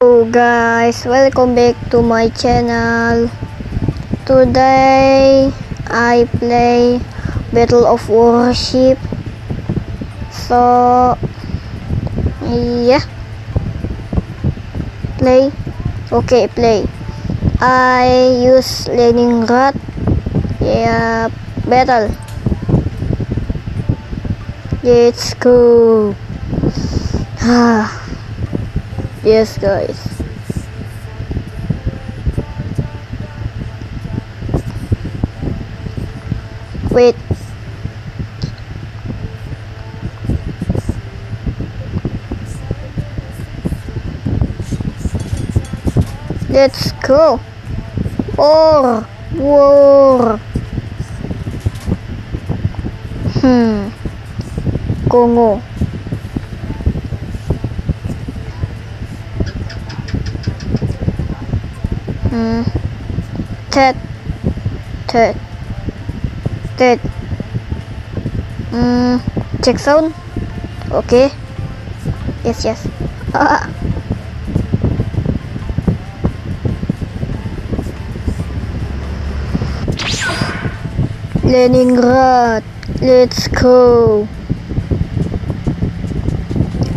Guys, welcome back to my channel. Today I play Battle of Warship. So yeah, play. Okay, play. I use Leningrad. Yeah, battle. Let's go. Yes, guys. Wait. Let's go. War. Congo. Ted. Check zone. Okay. Yes. Leningrad. Let's go.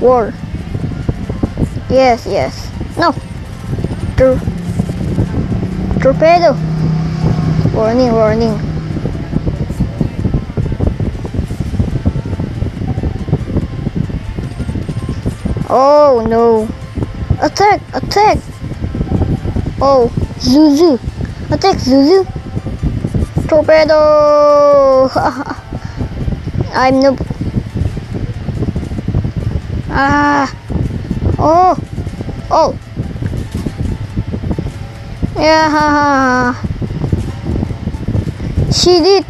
War. Yes. No. Torpedo. Warning. Oh no. Attack. Oh, Zuzu. Attack Zuzu. Torpedo. I'm noob. Oh. Yeah. She did.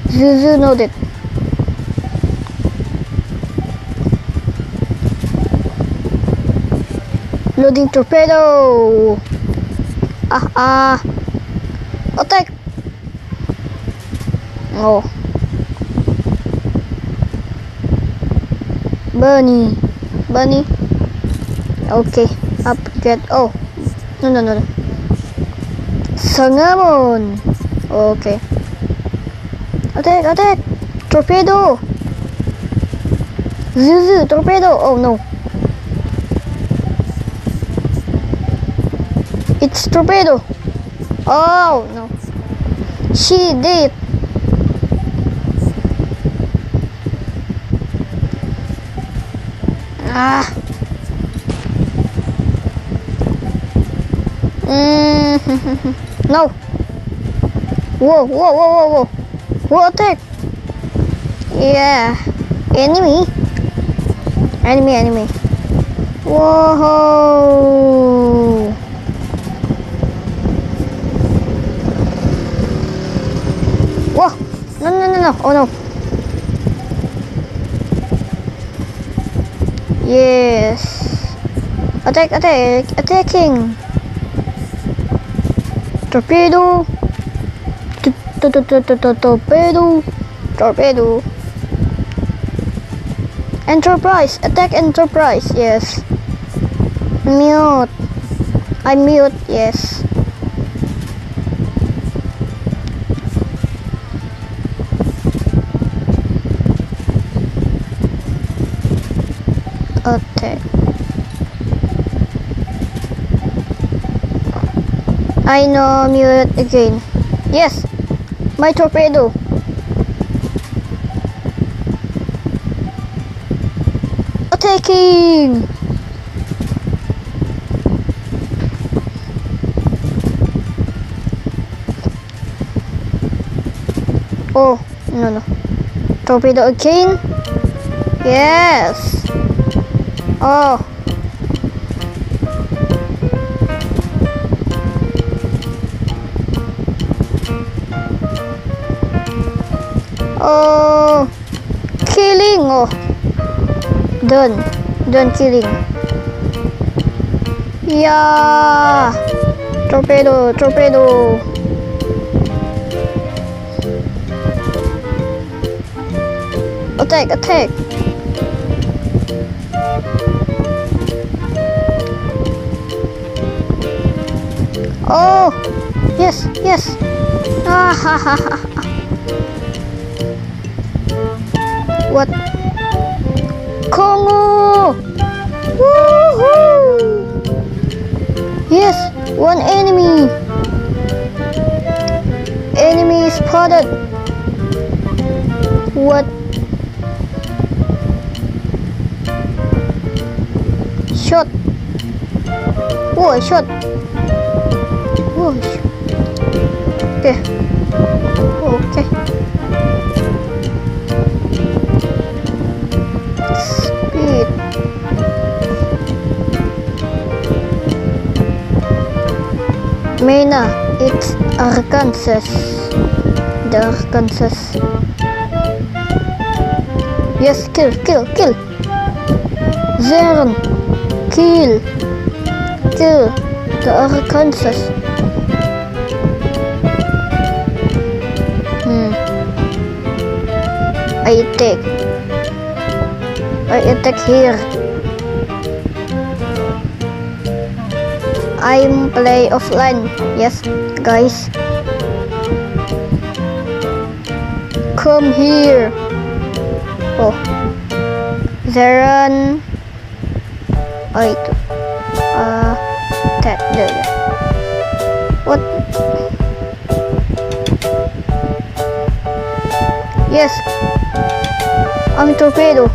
Zuzu noted. Loading torpedo. Attack. Oh. Bunny. Okay. Upgrade. Oh. No. Sangamon. Okay. Attack. Torpedo. Zuzu. Torpedo. Oh no. It's torpedo. Oh no. She did. No. Whoa. Whoa, attack. Yeah. Enemy. Whoa. Whoa. No. Oh no. Yes. Attacking. Torpedo. Torpedo. Enterprise. Attack Enterprise. Yes. Mute. I mute. Yes. Attack. I know, mute again. Yes, my torpedo. Attacking. Oh, no. Torpedo again. Yes. Oh. Oh, killing. Oh, done killing. Yeah, torpedo. Attack, attack. Oh, yes, yes. Ah, ha, ha, ha. What? Congo! Woohoo! Yes, one enemy. Enemy spotted. What? Shot. Oh, I shot. Oh, okay. Okay. Speed. Mena, it's Arkansas. The Arkansas. Yes, kill, kill, kill. Zern. Kill. Kill the Arkansas. I attack here. I'm play offline. Yes, guys. Come here. Oh, Zeron. Oh, itu. There. What? Yes. I'm torpedo.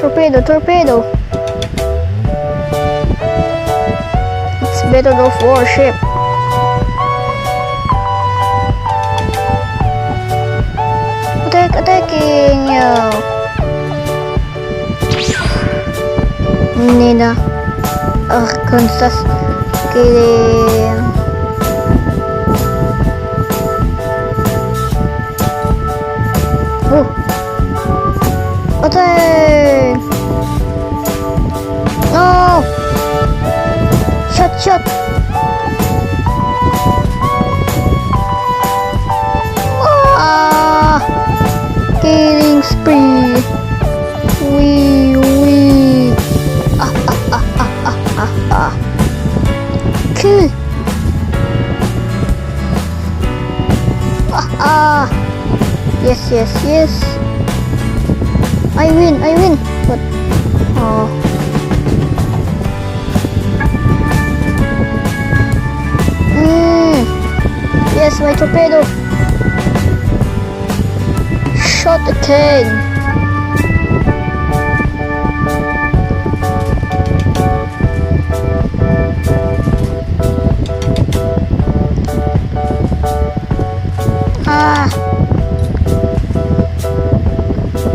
Torpedo, torpedo. It's better of warship. Attacking you. Nina. Arkansas. Kidding. Oh. Attack. No. Shot. Ah. Killing spree. Wee. Ah. Kill. Yes. I win. What? Oh. Yes, my torpedo. Shot again.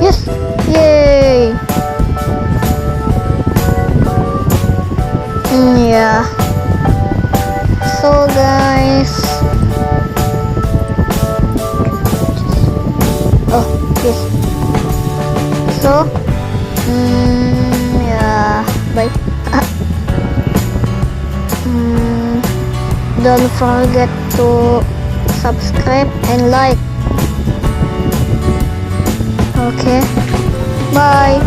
Yes! Yay! Yeah. So guys. Oh, yes. So, yeah. Bye. Don't forget to subscribe and like. Okay. Bye.